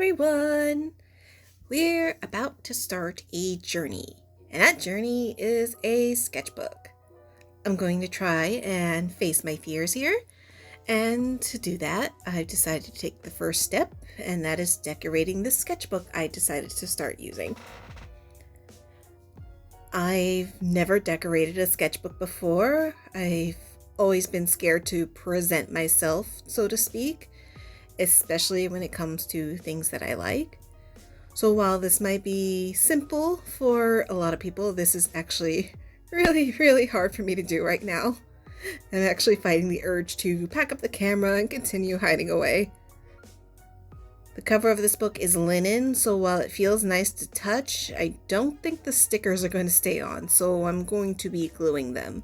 everyone! We're about to start a journey, and that journey is a sketchbook. I'm going to try and face my fears here, and to do that, I've decided to take the first step, and that is decorating the sketchbook I decided to start using. I've never decorated a sketchbook before. I've always been scared to present myself, so to speak, especially when it comes to things that I like. So while this might be simple for a lot of people, this is actually really hard for me to do right now. I'm actually fighting the urge to pack up the camera and continue hiding away. The cover of this book is linen, so while it feels nice to touch, I don't think the stickers are going to stay on, so I'm going to be gluing them.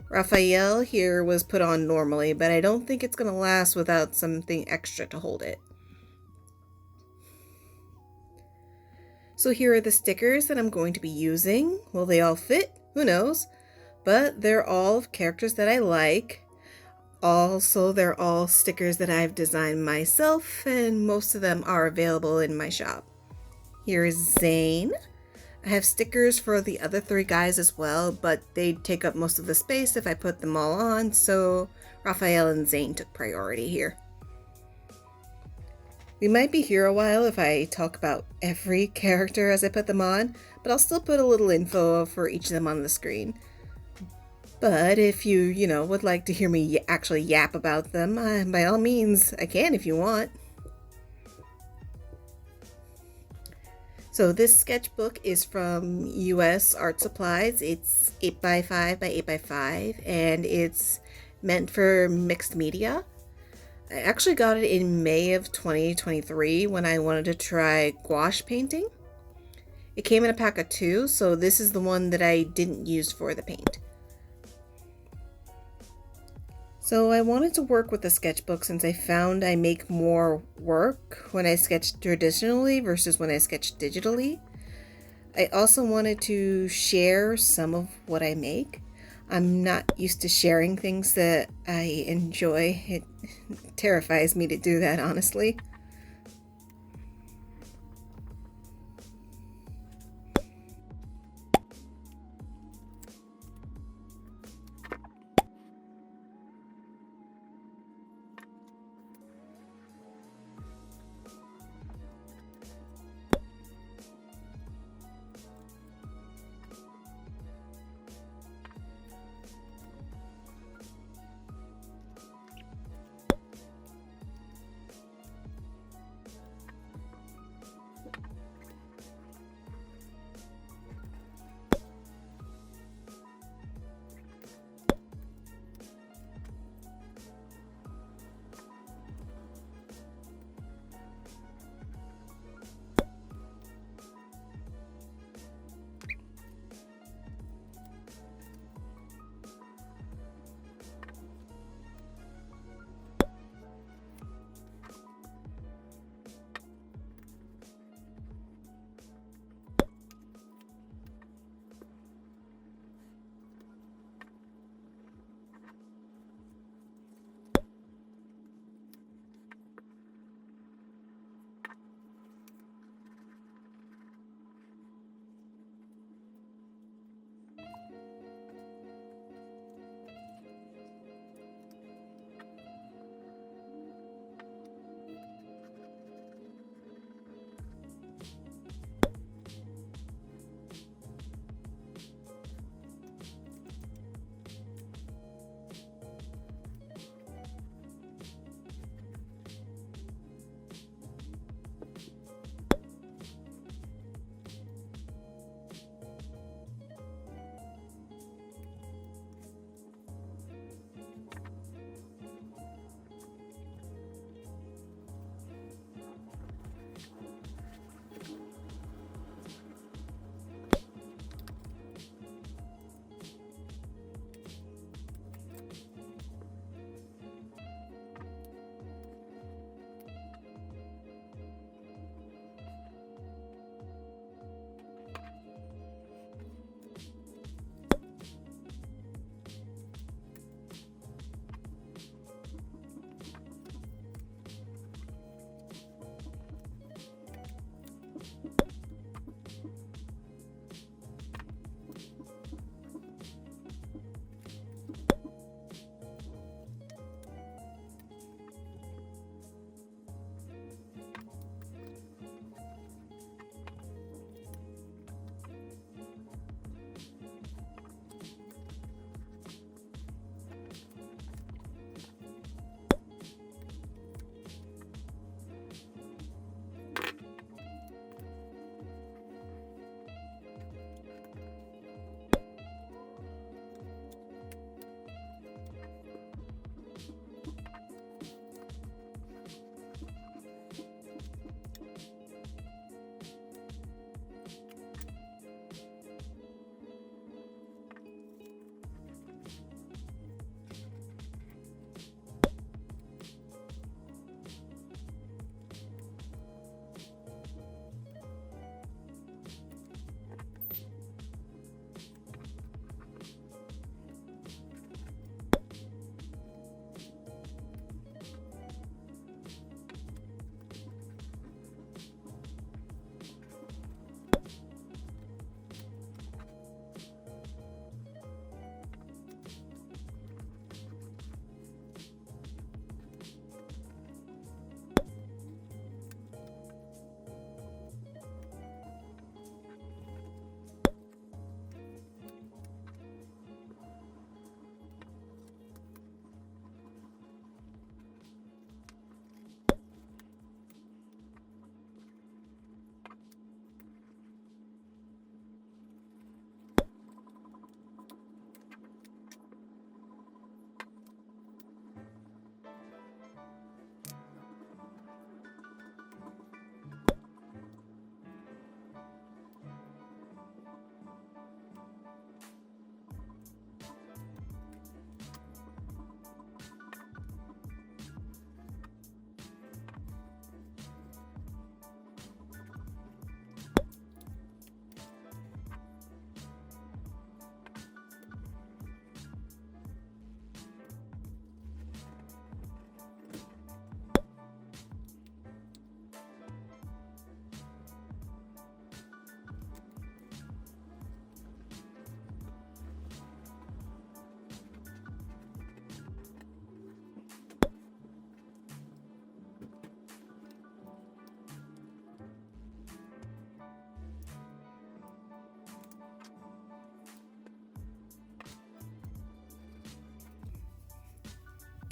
Raphael here was put on normally, but I don't think it's going to last without something extra to hold it. So here are the stickers that I'm going to be using. Will they all fit? Who knows? But they're all characters that I like. Also, they're all stickers that I've designed myself, and most of them are available in my shop. Here is Zane. I have stickers for the other three guys as well, but they'd take up most of the space if I put them all on, so Raphael and Zane took priority here. We might be here a while if I talk about every character as I put them on, but I'll still put a little info for each of them on the screen. But if you would like to hear me actually yap about them, by all means, I can if you want. So this sketchbook is from US Art Supplies. It's 8x5 by 8x5, and it's meant for mixed media. I actually got it in May of 2023 when I wanted to try gouache painting. It came in a pack of 2, so this is the one that I didn't use for the paint. So I wanted to work with the sketchbook since I found I make more work when I sketch traditionally versus when I sketch digitally. I also wanted to share some of what I make. I'm not used to sharing things that I enjoy. It terrifies me to do that, honestly.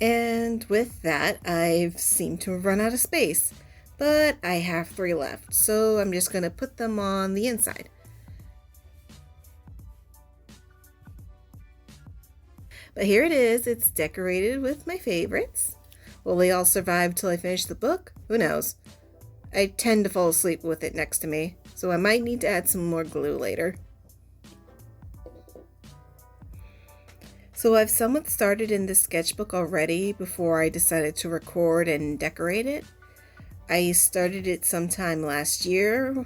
And with that, I've seemed to have run out of space. But I have 3 left, so I'm just going to put them on the inside. But here it is. It's decorated with my favorites. Will they all survive till I finish the book? Who knows? I tend to fall asleep with it next to me, so I might need to add some more glue later. So I've somewhat started in this sketchbook already before I decided to record and decorate it. I started it sometime last year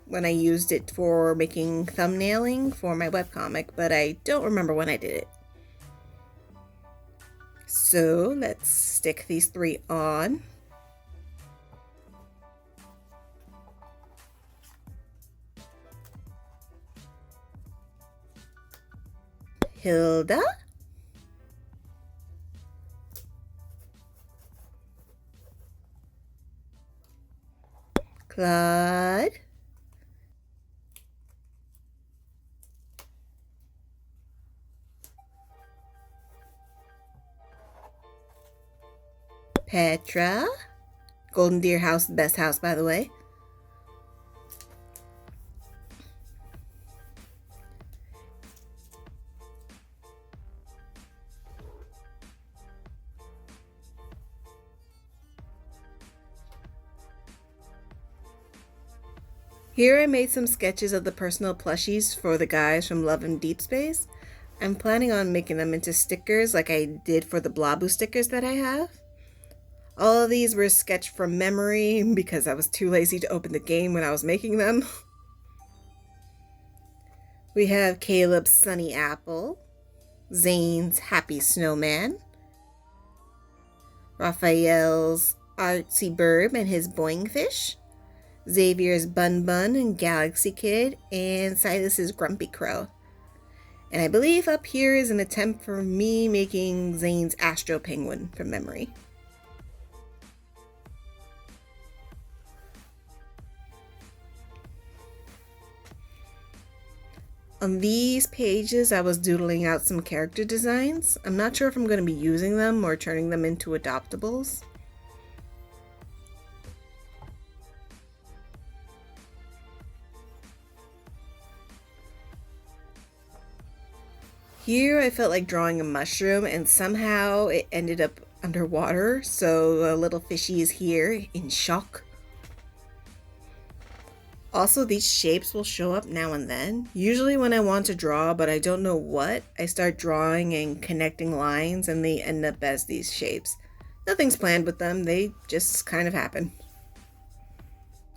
when I used it for making thumbnailing for my webcomic, but I don't remember when I did it. So let's stick these 3 on. Hilda. Claude. Petra. Golden Deer House, the best house, by the way. Here I made some sketches of the personal plushies for the guys from Love and Deep Space. I'm planning on making them into stickers like I did for the Bloboo stickers that I have. All of these were sketched from memory because I was too lazy to open the game when I was making them. We have Caleb's Sunny Apple, Zane's Happy Snowman, Raphael's Artsy Bird and his Boing Fish, Xavier's Bun Bun and Galaxy Kid, and Silas's Grumpy Crow. And I believe up here is an attempt for me making Zane's Astro Penguin from memory. On these pages, I was doodling out some character designs. I'm not sure if I'm going to be using them or turning them into adoptables. Here I felt like drawing a mushroom and somehow it ended up underwater, so a little fishy is here in shock. Also, these shapes will show up now and then. Usually when I want to draw but I don't know what, I start drawing and connecting lines and they end up as these shapes. Nothing's planned with them, they just kind of happen.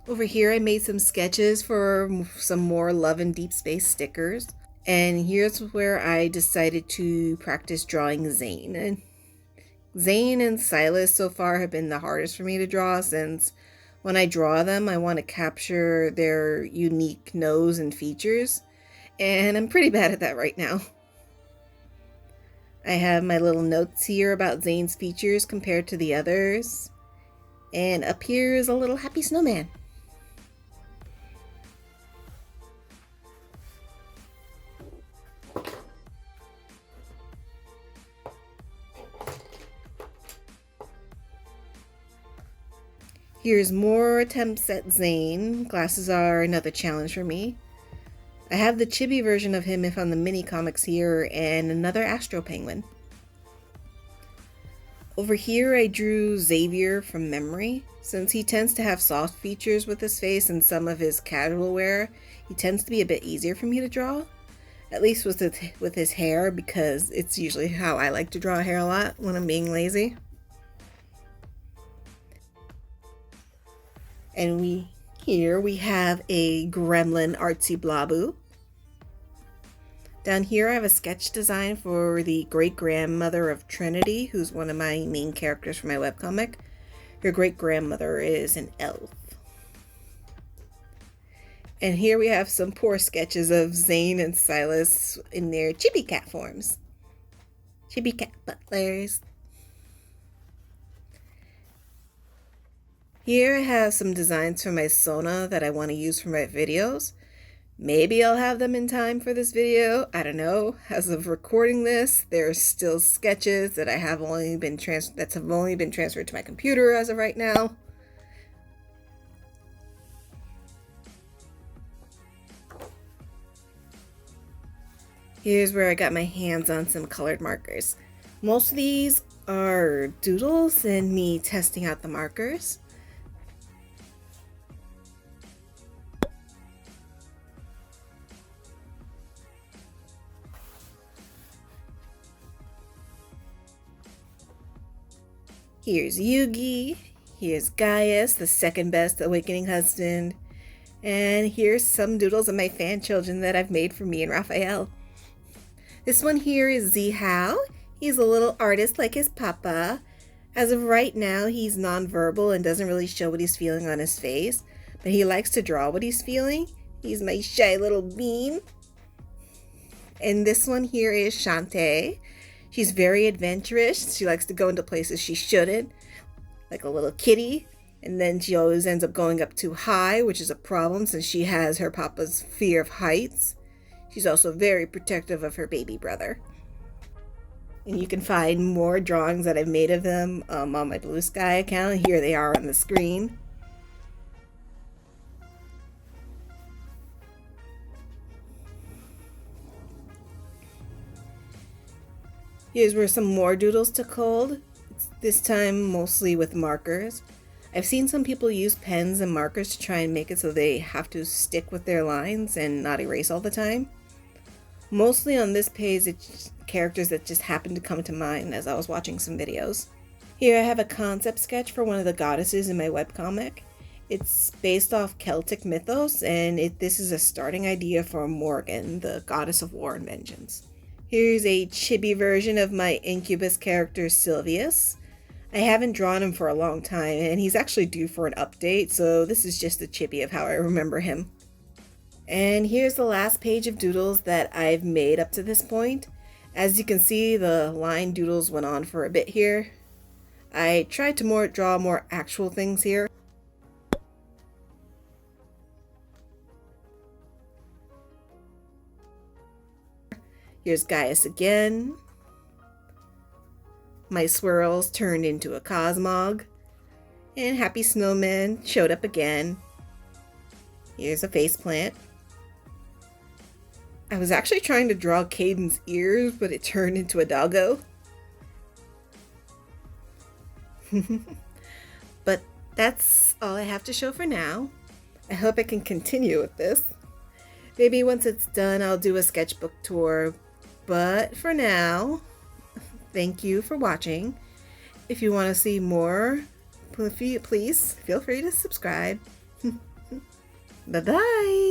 Over here I made some sketches for some more Love and Deep Space stickers. And here's where I decided to practice drawing Zane. And Zane and Silas so far have been the hardest for me to draw, since when I draw them, I want to capture their unique nose and features. And I'm pretty bad at that right now. I have my little notes here about Zane's features compared to the others. And up here is a little happy snowman. Here's more attempts at Zane. Glasses are another challenge for me. I have the chibi version of him from the mini comics here and another Astro Penguin. Over here I drew Xavier from memory. Since he tends to have soft features with his face and some of his casual wear, he tends to be a bit easier for me to draw. At least with his hair, because it's usually how I like to draw hair a lot when I'm being lazy. And here we have a gremlin Artsy Bloboo. Down here I have a sketch design for the great-grandmother of Trinity, who's one of my main characters for my webcomic. Her great-grandmother is an elf. And here we have some poor sketches of Zane and Silas in their chibi cat forms. Chibi cat butlers. Here I have some designs for my Sona that I want to use for my videos. Maybe I'll have them in time for this video. I don't know. As of recording this, there's still sketches that have only been transferred to my computer as of right now. Here's where I got my hands on some colored markers. Most of these are doodles and me testing out the markers. Here's Yugi, here's Gaius, the second best awakening husband, and here's some doodles of my fan children that I've made for me and Raphael. This one here is Zihao. He's a little artist like his papa. As of right now, he's nonverbal and doesn't really show what he's feeling on his face, but he likes to draw what he's feeling. He's my shy little bean. And this one here is Shantae. She's very adventurous. She likes to go into places she shouldn't, like a little kitty. And then she always ends up going up too high, which is a problem since she has her papa's fear of heights. She's also very protective of her baby brother. And you can find more drawings that I've made of them on my Blue Sky account. Here they are on the screen. Here's where some more doodles took hold, this time mostly with markers. I've seen some people use pens and markers to try and make it so they have to stick with their lines and not erase all the time. Mostly on this page, it's characters that just happened to come to mind as I was watching some videos. Here I have a concept sketch for one of the goddesses in my webcomic. It's based off Celtic mythos, and this is a starting idea for Morgan, the goddess of war and vengeance. Here's a chibi version of my Incubus character, Sylvius. I haven't drawn him for a long time, and he's actually due for an update, so this is just a chibi of how I remember him. And here's the last page of doodles that I've made up to this point. As you can see, the line doodles went on for a bit here. I tried to draw more actual things here. Here's Gaius again. My swirls turned into a cosmog. And Happy Snowman showed up again. Here's a faceplant. I was actually trying to draw Caden's ears, but it turned into a doggo. But that's all I have to show for now. I hope I can continue with this. Maybe once it's done, I'll do a sketchbook tour. But for now, thank you for watching. If you want to see more, please feel free to subscribe. Bye-bye.